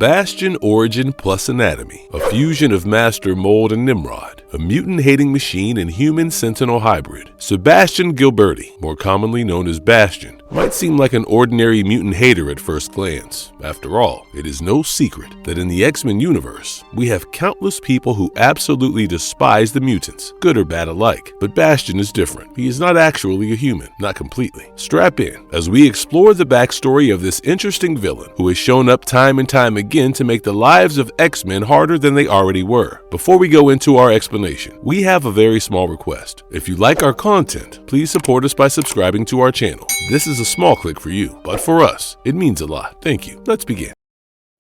Bastion origin plus anatomy, a fusion of Master Mold and Nimrod, a mutant-hating machine and human Sentinel hybrid. Sebastian Gilberti, more commonly known as Bastion, might seem like an ordinary mutant hater at first glance. After all, it is no secret that in the X-Men universe, we have countless people who absolutely despise the mutants, good or bad alike. But Bastion is different. He is not actually a human, not completely. Strap in as we explore the backstory of this interesting villain who has shown up time and time again to make the lives of X-Men harder than they already were. Before we go into our explanation, we have a very small request. If you like our content, please support us by subscribing to our channel. This is a small click for you, but for us, it means a lot. Thank you. Let's begin.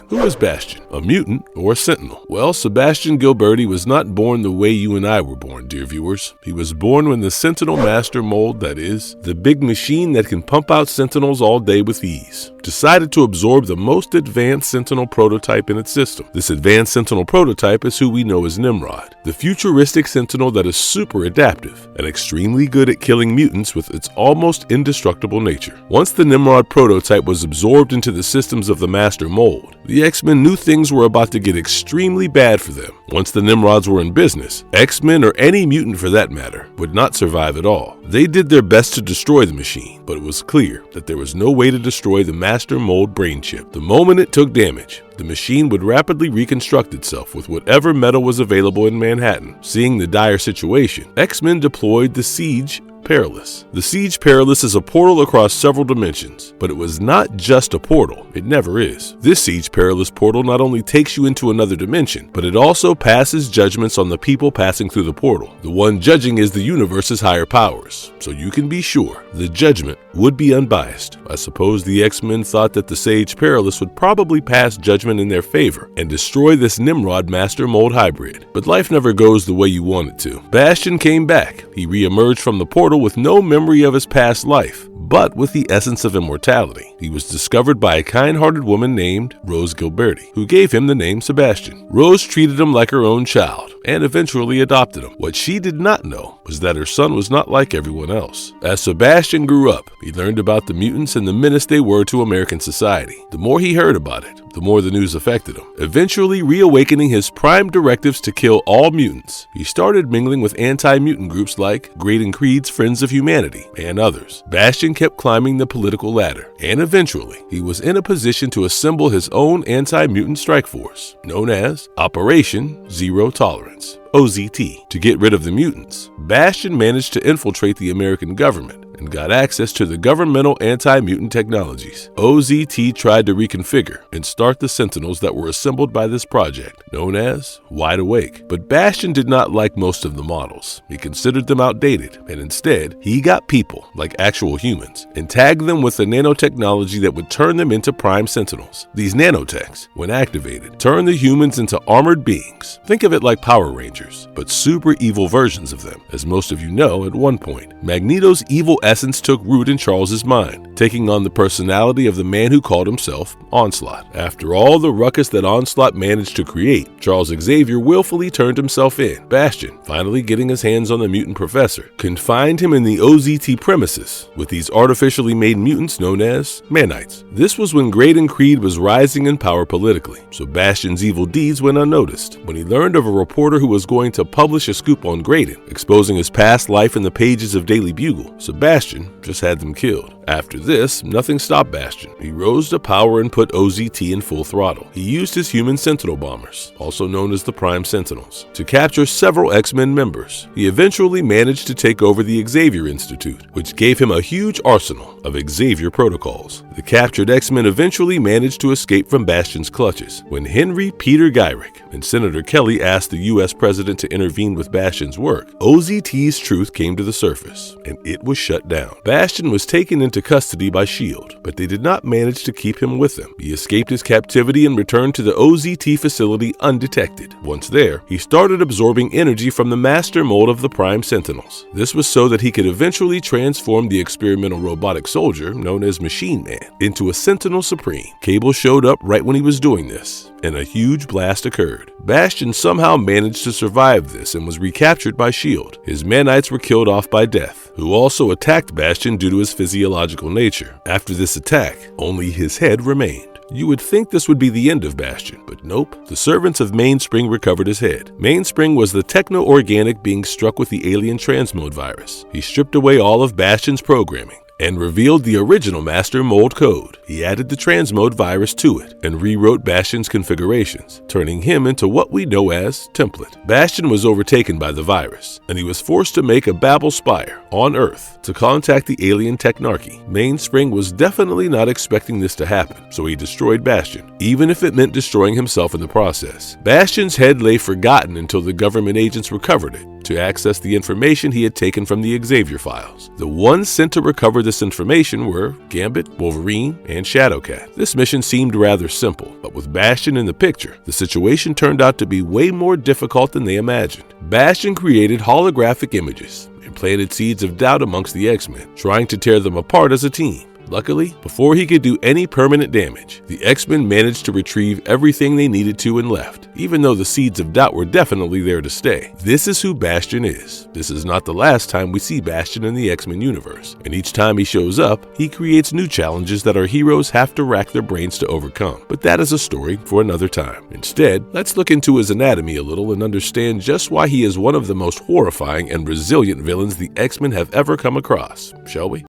Who is Bastion? A mutant or a Sentinel? Well, Sebastian Gilberti was not born the way you and I were born, dear viewers. He was born when the Sentinel Master Mold, that is, the big machine that can pump out Sentinels all day with ease, decided to absorb the most advanced Sentinel prototype in its system. This advanced Sentinel prototype is who we know as Nimrod, the futuristic Sentinel that is super adaptive and extremely good at killing mutants with its almost indestructible nature. Once the Nimrod prototype was absorbed into the systems of the Master Mold, the X-Men knew things were about to get extremely bad for them. Once the Nimrods were in business, X-Men, or any mutant for that matter, would not survive at all. They did their best to destroy the machine, but it was clear that there was no way to destroy the Master Mold brain chip. The moment it took damage, the machine would rapidly reconstruct itself with whatever metal was available in Manhattan. Seeing the dire situation, X-Men deployed the Siege Perilous. The Siege Perilous is a portal across several dimensions, but it was not just a portal. It never is. This Siege Perilous portal not only takes you into another dimension, but it also passes judgments on the people passing through the portal. The one judging is the universe's higher powers, so you can be sure the judgment would be unbiased. I suppose the X-Men thought that the Siege Perilous would probably pass judgment in their favor and destroy this Nimrod Master Mold hybrid. But life never goes the way you want it to. Bastion came back. He re-emerged from the portal with no memory of his past life, but with the essence of immortality. He was discovered by a kind-hearted woman named Rose Gilberti, who gave him the name Sebastian. Rose treated him like her own child and eventually adopted him. What she did not know was that her son was not like everyone else. As Sebastian grew up, he learned about the mutants and the menace they were to American society. The more he heard about it, the more the news affected him, eventually reawakening his prime directives to kill all mutants. He started mingling with anti-mutant groups like Great and Creed's Friends of Humanity and others. Bastion kept climbing the political ladder, and eventually he was in a position to assemble his own anti-mutant strike force, known as Operation Zero Tolerance, OZT. To get rid of the mutants, Bastion managed to infiltrate the American government and got access to the governmental anti-mutant technologies. OZT tried to reconfigure and start the Sentinels that were assembled by this project, known as Wide Awake. But Bastion did not like most of the models. He considered them outdated, and instead, he got people, like actual humans, and tagged them with the nanotechnology that would turn them into prime Sentinels. These nanotechs, when activated, turn the humans into armored beings. Think of it like Power Rangers, but super evil versions of them. As most of you know, at one point, Magneto's evil essence took root in Charles's mind, taking on the personality of the man who called himself Onslaught. After all the ruckus that Onslaught managed to create, Charles Xavier willfully turned himself in. Bastion, finally getting his hands on the mutant professor, confined him in the OZT premises with these artificially made mutants known as Manites. This was when Great and Creed was rising in power politically, so Bastion's evil deeds went unnoticed. When he learned of a reporter who was going to publish a scoop on Graydon, exposing his past life in the pages of Daily Bugle, Sebastian just had them killed. After this, nothing stopped Bastion. He rose to power and put OZT in full throttle. He used his human Sentinel bombers, also known as the Prime Sentinels, to capture several X-Men members. He eventually managed to take over the Xavier Institute, which gave him a huge arsenal of Xavier protocols. The captured X-Men eventually managed to escape from Bastion's clutches. When Henry Peter Gyrick and Senator Kelly asked the US president to intervene with Bastion's work, OZT's truth came to the surface, and it was shut down. Bastion was taken into custody by S.H.I.E.L.D., but they did not manage to keep him with them. He escaped his captivity and returned to the OZT facility undetected. Once there, he started absorbing energy from the master mold of the Prime Sentinels. This was so that he could eventually transform the experimental robotic soldier, known as Machine Man, into a Sentinel Supreme. Cable showed up right when he was doing this, and a huge blast occurred. Bastion somehow managed to survive this and was recaptured by S.H.I.E.L.D. His Manites were killed off by death, who also attacked Bastion due to his physiological nature. After this attack, only his head remained. You would think this would be the end of Bastion, but nope. The servants of Mainspring recovered his head. Mainspring was the techno-organic being struck with the alien transmode virus. He stripped away all of Bastion's programming and revealed the original master mold code. He added the transmode virus to it and rewrote Bastion's configurations, turning him into what we know as Template. Bastion was overtaken by the virus, and he was forced to make a Babel Spire on Earth to contact the alien technarchy. Mainspring was definitely not expecting this to happen, so he destroyed Bastion, even if it meant destroying himself in the process. Bastion's head lay forgotten until the government agents recovered it to access the information he had taken from the Xavier files. The ones sent to recover this information were Gambit, Wolverine, and Shadowcat. This mission seemed rather simple, but with Bastion in the picture, the situation turned out to be way more difficult than they imagined. Bastion created holographic images and planted seeds of doubt amongst the X-Men, trying to tear them apart as a team. Luckily, before he could do any permanent damage, the X-Men managed to retrieve everything they needed to and left, even though the seeds of doubt were definitely there to stay. This is who Bastion is. This is not the last time we see Bastion in the X-Men universe, and each time he shows up, he creates new challenges that our heroes have to rack their brains to overcome. But that is a story for another time. Instead, let's look into his anatomy a little and understand just why he is one of the most horrifying and resilient villains the X-Men have ever come across, shall we?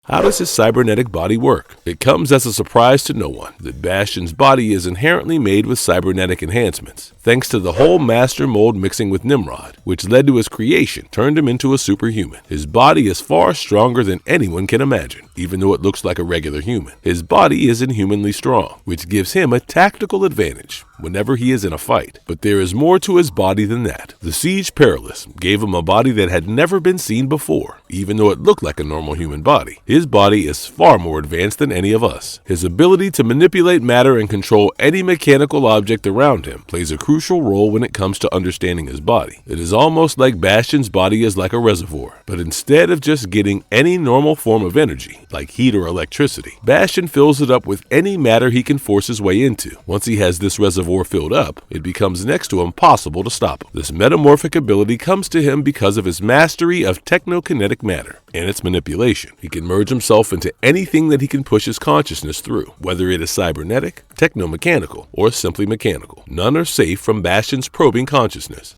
How does his cybernetic body work? It comes as a surprise to no one that Bastion's body is inherently made with cybernetic enhancements, thanks to the whole master mold mixing with Nimrod, which led to his creation, turned him into a superhuman. His body is far stronger than anyone can imagine, even though it looks like a regular human. His body is inhumanly strong, which gives him a tactical advantage whenever he is in a fight. But there is more to his body than that. The Siege Perilous gave him a body that had never been seen before, even though it looked like a normal human body. His body is far more advanced than any of us. His ability to manipulate matter and control any mechanical object around him plays a crucial role when it comes to understanding his body. It is almost like Bastion's body is like a reservoir, but instead of just getting any normal form of energy, like heat or electricity, Bastion fills it up with any matter he can force his way into. Once he has this reservoir filled up, it becomes next to impossible to stop him. This metamorphic ability comes to him because of his mastery of technokinetic matter and its manipulation. He can merge himself into anything that he can push his consciousness through, whether it is cybernetic, technomechanical, or simply mechanical. None are safe from Bastion's probing consciousness.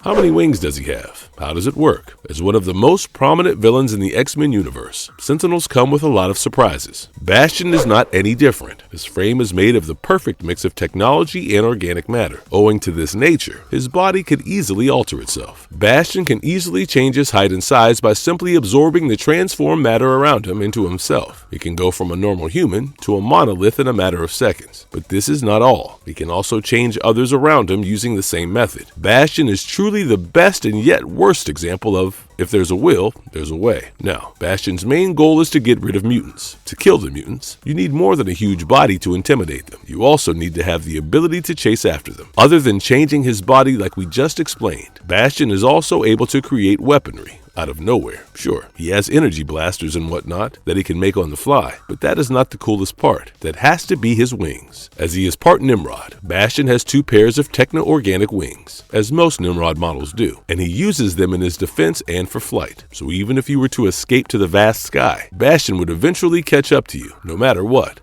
How many wings does he have? How does it work? As one of the most prominent villains in the X-Men universe, Sentinels come with a lot of surprises. Bastion is not any different. His frame is made of the perfect mix of technology and organic matter. Owing to this nature, his body could easily alter itself. Bastion can easily change his height and size by simply absorbing the transformed matter around him into himself. He can go from a normal human to a monolith in a matter of seconds. But this is not all. He can also change others around him using the same method. Bastion is truly the best and yet worst example of if there's a will, there's a way. Now, Bastion's main goal is to get rid of mutants. To kill the mutants, you need more than a huge body to intimidate them. You also need to have the ability to chase after them. Other than changing his body like we just explained, Bastion is also able to create weaponry out of nowhere. Sure, he has energy blasters and whatnot that he can make on the fly, but that is not the coolest part. That has to be his wings. As he is part Nimrod, Bastion has 2 pairs of techno-organic wings, as most Nimrod models do, and he uses them in his defense and for flight. So even if you were to escape to the vast sky, Bastion would eventually catch up to you, no matter what.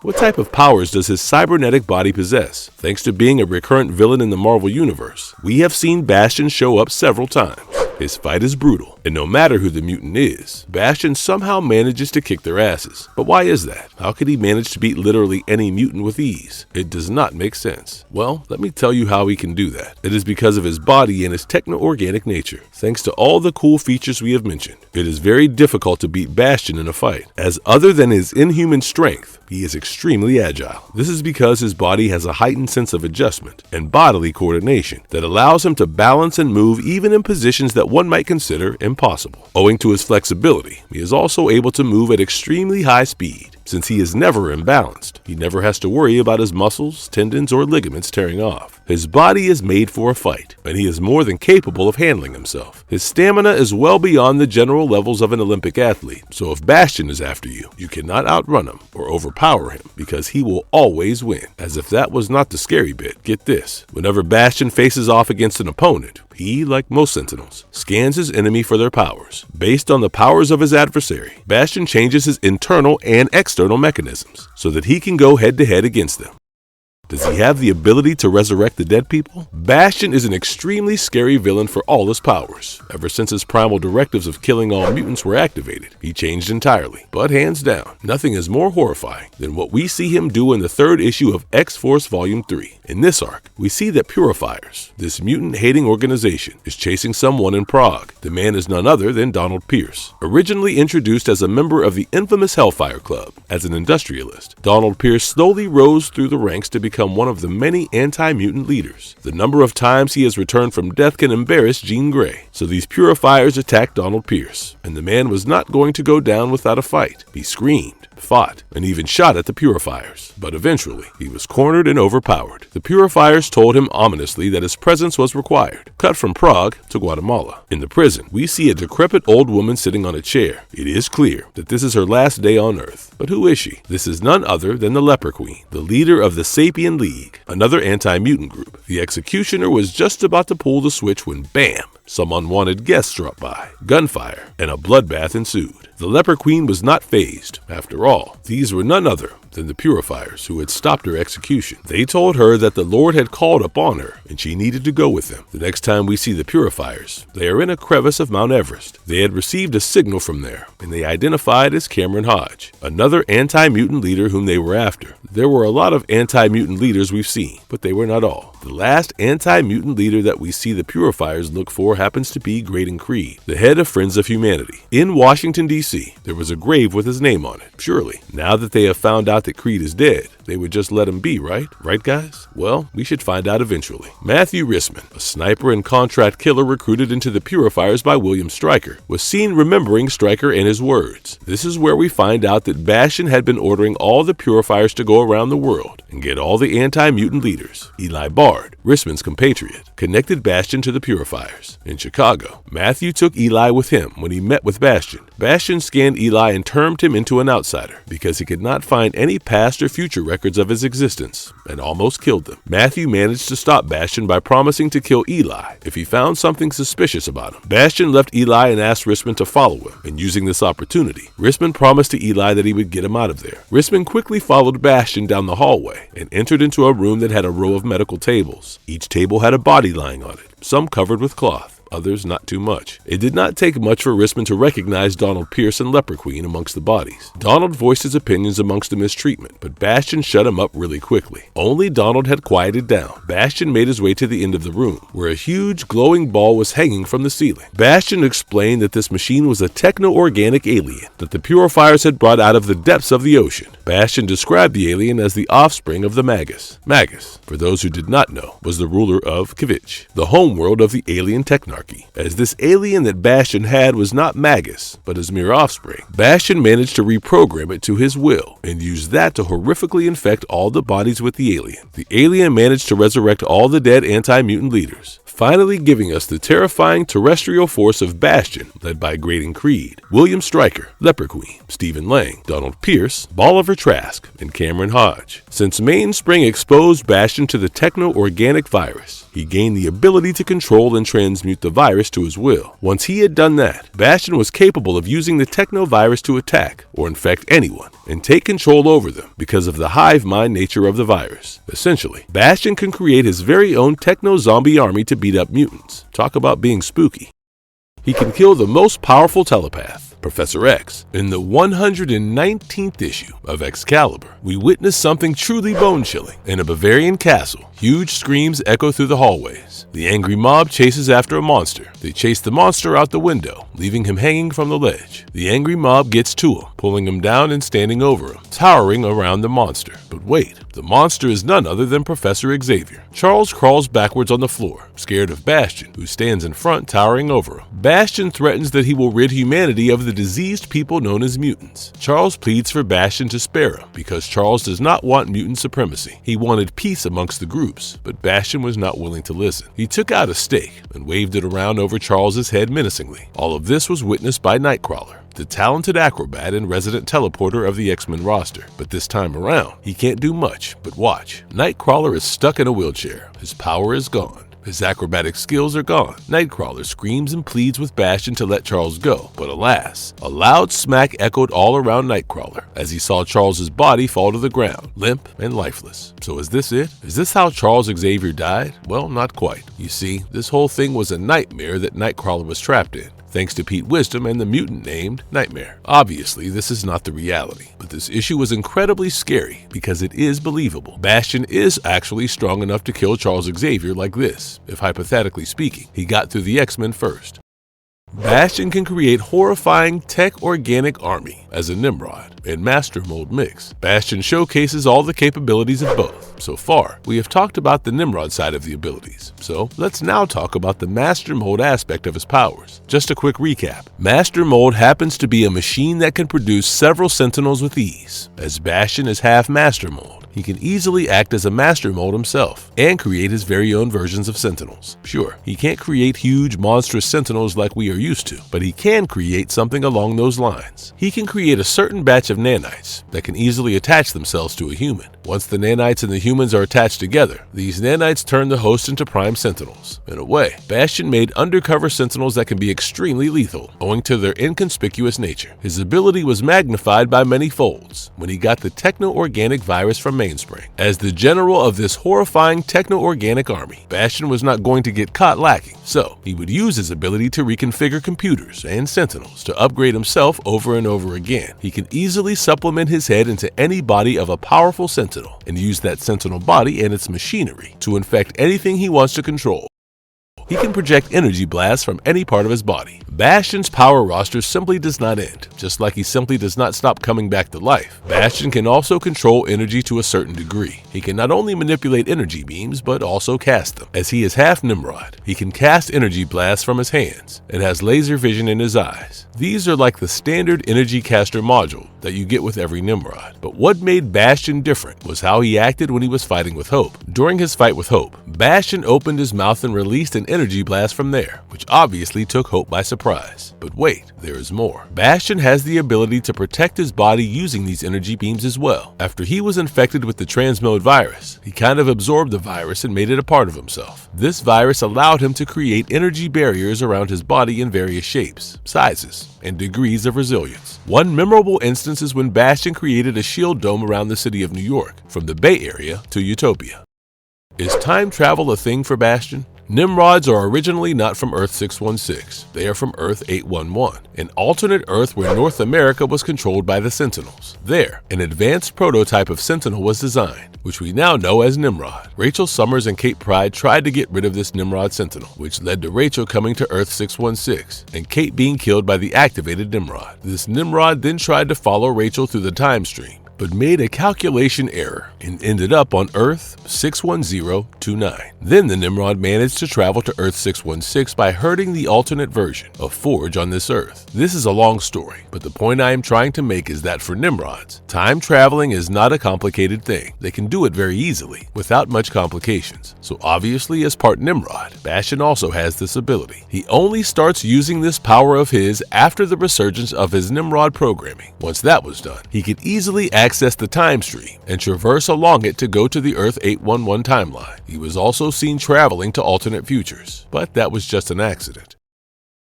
What type of powers does his cybernetic body possess? Thanks to being a recurrent villain in the Marvel Universe, we have seen Bastion show up several times. His fight is brutal, and no matter who the mutant is, Bastion somehow manages to kick their asses. But why is that? How could he manage to beat literally any mutant with ease? It does not make sense. Well, let me tell you how he can do that. It is because of his body and his techno-organic nature. Thanks to all the cool features we have mentioned, it is very difficult to beat Bastion in a fight, as other than his inhuman strength, he is extremely agile. This is because his body has a heightened sense of adjustment and bodily coordination that allows him to balance and move even in positions that one might consider impossible. Owing to his flexibility, he is also able to move at extremely high speed. Since he is never imbalanced, he never has to worry about his muscles, tendons, or ligaments tearing off. His body is made for a fight, and he is more than capable of handling himself. His stamina is well beyond the general levels of an Olympic athlete, so if Bastion is after you, you cannot outrun him or overpower him, because he will always win. As if that was not the scary bit, get this. Whenever Bastion faces off against an opponent, He, like most Sentinels, scans his enemy for their powers. Based on the powers of his adversary, Bastion changes his internal and external mechanisms so that he can go head-to-head against them. Does he have the ability to resurrect the dead people? Bastion is an extremely scary villain for all his powers. Ever since his primal directives of killing all mutants were activated, he changed entirely. But hands down, nothing is more horrifying than what we see him do in the 3rd issue of X-Force Volume 3. In this arc, we see that Purifiers, this mutant-hating organization, is chasing someone in Prague. The man is none other than Donald Pierce. Originally introduced as a member of the infamous Hellfire Club, as an industrialist, Donald Pierce slowly rose through the ranks to become one of the many anti-mutant leaders. The number of times he has returned from death can embarrass Jean Grey. So these Purifiers attacked Donald Pierce, and the man was not going to go down without a fight. He screamed, fought, and even shot at the Purifiers. But eventually, he was cornered and overpowered. The Purifiers told him ominously that his presence was required. Cut from Prague to Guatemala. In the prison, we see a decrepit old woman sitting on a chair. It is clear that this is her last day on Earth. But who is she? This is none other than the Leper Queen, the leader of the Sapien League, another anti-mutant group. The executioner was just about to pull the switch when bam! Some unwanted guests dropped by. Gunfire and a bloodbath ensued. The Leper Queen was not fazed. After all, these were none other than the Purifiers who had stopped her execution. They told her that the Lord had called upon her and she needed to go with them. The next time we see the Purifiers, they are in a crevice of Mount Everest. They had received a signal from there, and they identified as Cameron Hodge, another anti-mutant leader whom they were after. There were a lot of anti-mutant leaders we've seen, but they were not all. The last anti-mutant leader that we see the Purifiers look for happens to be Graydon Creed, the head of Friends of Humanity. In Washington, D.C., there was a grave with his name on it. Surely, now that they have found out that Creed is dead, they would just let him be, right? Right, guys? Well, we should find out eventually. Matthew Rissman, a sniper and contract killer recruited into the Purifiers by William Stryker, was seen remembering Stryker and his words. This is where we find out that Bastion had been ordering all the Purifiers to go around the world and get all the anti-mutant leaders. Eli Bard, Rissman's compatriot, connected Bastion to the Purifiers. In Chicago, Matthew took Eli with him when he met with Bastion. Bastion scanned Eli and termed him into an outsider because he could not find any past or future records of his existence and almost killed them. Matthew managed to stop Bastion by promising to kill Eli if he found something suspicious about him. Bastion left Eli and asked Rissman to follow him, and using this opportunity, Rissman promised to Eli that he would get him out of there. Rissman quickly followed Bastion down the hallway and entered into a room that had a row of medical tables. Each table had a body lying on it, some covered with cloth, others not too much. It did not take much for Rissman to recognize Donald Pierce and Leper Queen amongst the bodies. Donald voiced his opinions amongst the mistreatment, but Bastion shut him up really quickly. Only Donald had quieted down. Bastion made his way to the end of the room, where a huge glowing ball was hanging from the ceiling. Bastion explained that this machine was a techno-organic alien that the Purifiers had brought out of the depths of the ocean. Bastion described the alien as the offspring of the Magus. Magus, for those who did not know, was the ruler of Kvitch, the homeworld of the alien technarchy. As this alien that Bastion had was not Magus, but his mere offspring, Bastion managed to reprogram it to his will and used that to horrifically infect all the bodies with the alien. The alien managed to resurrect all the dead anti-mutant leaders, finally giving us the terrifying terrestrial force of Bastion, led by Graydon Creed, William Stryker, Leper Queen, Stephen Lang, Donald Pierce, Bolivar Trask, and Cameron Hodge. Since Mainspring exposed Bastion to the techno-organic virus, he gained the ability to control and transmute the virus to his will. Once he had done that, Bastion was capable of using the techno-virus to attack or infect anyone and take control over them because of the hive mind nature of the virus. Essentially, Bastion can create his very own techno-zombie army to beat up mutants. Talk about being spooky. He can kill the most powerful telepath, Professor X. In the 119th issue of Excalibur, we witness something truly bone-chilling. In a Bavarian castle, huge screams echo through the hallways. The angry mob chases after a monster. They chase the monster out the window, leaving him hanging from the ledge. The angry mob gets to him, pulling him down and standing over him, towering around the monster. But wait, the monster is none other than Professor Xavier. Charles crawls backwards on the floor, scared of Bastion, who stands in front towering over him. Bastion threatens that he will rid humanity of the diseased people known as mutants. Charles pleads for Bastion to spare him because Charles does not want mutant supremacy. He wanted peace amongst the groups, but Bastion was not willing to listen. He took out a stake and waved it around over Charles's head menacingly. All of this was witnessed by Nightcrawler, the talented acrobat and resident teleporter of the X-Men roster. But this time around, he can't do much but watch. Nightcrawler is stuck in a wheelchair. His power is gone. His acrobatic skills are gone. Nightcrawler screams and pleads with Bastion to let Charles go, but alas, a loud smack echoed all around Nightcrawler as he saw Charles's body fall to the ground, limp and lifeless. So is this it? Is this how Charles Xavier died? Well, not quite. You see, this whole thing was a nightmare that Nightcrawler was trapped in, thanks to Pete Wisdom and the mutant named Nightmare. Obviously, this is not the reality, but this issue was incredibly scary because it is believable. Bastion is actually strong enough to kill Charles Xavier like this, if hypothetically speaking, he got through the X-Men first. Bastion can create horrifying tech-organic army as a Nimrod and Master Mold mix. Bastion showcases all the capabilities of both. So far, we have talked about the Nimrod side of the abilities. So let's now talk about the Master Mold aspect of his powers. Just a quick recap. Master Mold happens to be a machine that can produce several Sentinels with ease. As Bastion is half Master Mold, he can easily act as a Master Mold himself and create his very own versions of Sentinels. Sure, he can't create huge, monstrous Sentinels like we are used to, but he can create something along those lines. He can create a certain batch of nanites that can easily attach themselves to a human. Once the nanites and the humans are attached together, these nanites turn the host into prime Sentinels. In a way, Bastion made undercover Sentinels that can be extremely lethal, owing to their inconspicuous nature. His ability was magnified by many folds when he got the techno-organic virus from Mainspring. As the general of this horrifying techno-organic army, Bastion was not going to get caught lacking, so he would use his ability to reconfigure computers and Sentinels to upgrade himself over and over again. He can easily supplement his head into any body of a powerful Sentinel and use that Sentinel body and its machinery to infect anything he wants to control. He can project energy blasts from any part of his body. Bastion's power roster simply does not end, just like he simply does not stop coming back to life. Bastion can also control energy to a certain degree. He can not only manipulate energy beams, but also cast them. As he is half Nimrod, he can cast energy blasts from his hands and has laser vision in his eyes. These are like the standard energy caster module that you get with every Nimrod. But what made Bastion different was how he acted when he was fighting with Hope. During his fight with Hope, Bastion opened his mouth and released an energy blast from there, which obviously took Hope by surprise. But wait, there is more. Bastion has the ability to protect his body using these energy beams as well. After he was infected with the transmode virus, he kind of absorbed the virus and made it a part of himself. This virus allowed him to create energy barriers around his body in various shapes, sizes, and degrees of resilience. One memorable instance is when Bastion created a shield dome around the city of New York, from the Bay Area to Utopia. Is time travel a thing for Bastion? Nimrods are originally not from Earth 616. They are from Earth 811, an alternate Earth where North America was controlled by the Sentinels. There, an advanced prototype of Sentinel was designed, which we now know as Nimrod. Rachel Summers and Kate Pryde tried to get rid of this Nimrod Sentinel, which led to Rachel coming to Earth 616 and Kate being killed by the activated Nimrod. This Nimrod then tried to follow Rachel through the time stream, but made a calculation error and ended up on Earth 61029. Then the Nimrod managed to travel to Earth 616 by hurting the alternate version of Forge on this Earth. This is a long story, but the point I am trying to make is that for Nimrods, time traveling is not a complicated thing. They can do it very easily, without much complications. So obviously, as part Nimrod, Bastion also has this ability. He only starts using this power of his after the resurgence of his Nimrod programming. Once that was done, he could easily access the time stream and traverse along it to go to the Earth 811 timeline. He was also seen traveling to alternate futures, but that was just an accident.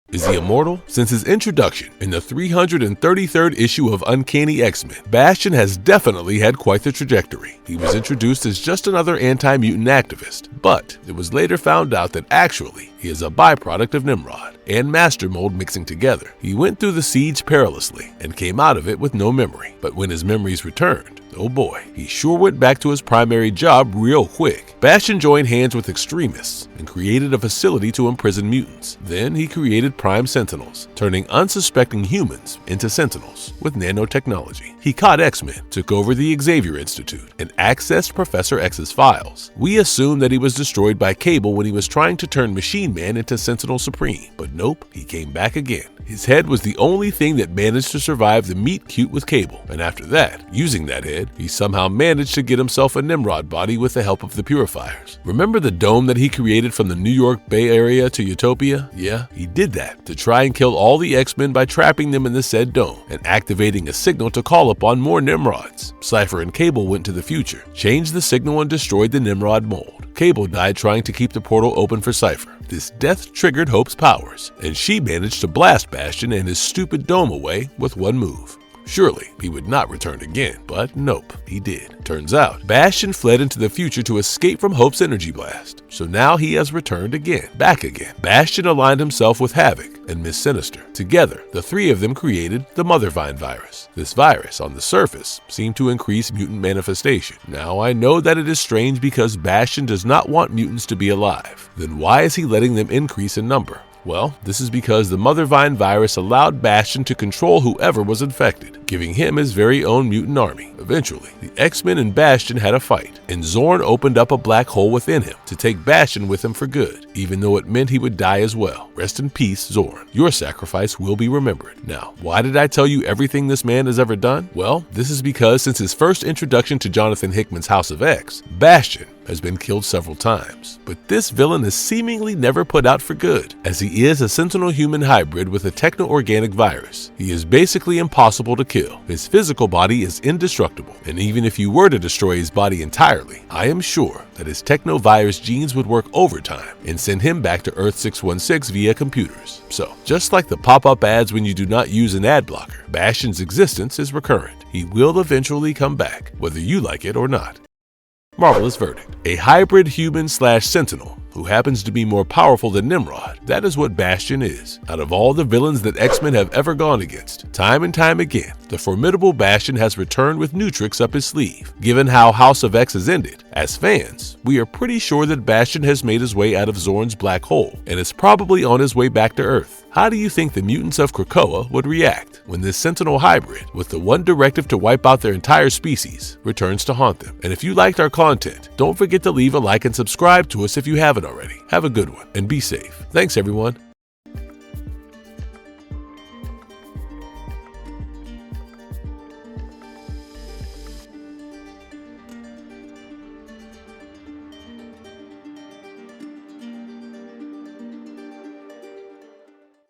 Is he immortal? Since his introduction in the 333rd issue of Uncanny X-Men, Bastion has definitely had quite the trajectory. He was introduced as just another anti-mutant activist, but it was later found out that actually he is a byproduct of Nimrod and Master Mold mixing together. He went through the siege perilously and came out of it with no memory, but when his memories returned, oh boy, he sure went back to his primary job real quick. Bastion joined hands with extremists and created a facility to imprison mutants. Then he created Prime Sentinels, turning unsuspecting humans into Sentinels with nanotechnology. He caught X-Men, took over the Xavier Institute, and accessed Professor X's files. We assumed that he was destroyed by Cable when he was trying to turn Machine Man into Sentinel Supreme, but nope, he came back again. His head was the only thing that managed to survive the meet cute with Cable, and after that, using that head, he somehow managed to get himself a Nimrod body with the help of the purifiers. Remember the dome that he created from the New York Bay Area to Utopia? Yeah, he did that to try and kill all the X-Men by trapping them in the said dome and activating a signal to call upon more Nimrods. Cypher and Cable went to the future, changed the signal and destroyed the Nimrod mold. Cable died trying to keep the portal open for Cypher. This death triggered Hope's powers, and she managed to blast Bastion and his stupid dome away with one move. Surely, he would not return again, but nope, he did. Turns out, Bastion fled into the future to escape from Hope's energy blast. So now he has returned again, back again. Bastion aligned himself with Havoc and Miss Sinister. Together, the three of them created the Mothervine virus. This virus, on the surface, seemed to increase mutant manifestation. Now, I know that it is strange because Bastion does not want mutants to be alive. Then why is he letting them increase in number? Well, this is because the Mothervine virus allowed Bastion to control whoever was infected, giving him his very own mutant army. Eventually, the X-Men and Bastion had a fight, and Zorn opened up a black hole within him to take Bastion with him for good, even though it meant he would die as well. Rest in peace, Zorn. Your sacrifice will be remembered. Now, why did I tell you everything this man has ever done? Well, this is because since his first introduction to Jonathan Hickman's House of X, Bastion has been killed several times. But this villain is seemingly never put out for good, as he is a Sentinel-human hybrid with a techno-organic virus. He is basically impossible to kill. His physical body is indestructible, and even if you were to destroy his body entirely, I am sure that his techno-virus genes would work overtime and send him back to Earth 616 via computers. So, just like the pop-up ads when you do not use an ad blocker, Bastion's existence is recurrent. He will eventually come back, whether you like it or not. Marvelous verdict. A hybrid human/sentinel who happens to be more powerful than Nimrod. That is what Bastion is. Out of all the villains that X-Men have ever gone against, time and time again, the formidable Bastion has returned with new tricks up his sleeve. Given how House of X has ended, as fans, we are pretty sure that Bastion has made his way out of Zorn's black hole and is probably on his way back to Earth. How do you think the mutants of Krakoa would react when this Sentinel hybrid, with the one directive to wipe out their entire species, returns to haunt them? And if you liked our content, don't forget to leave a like and subscribe to us if you haven't already. Have a good one and be safe. Thanks everyone.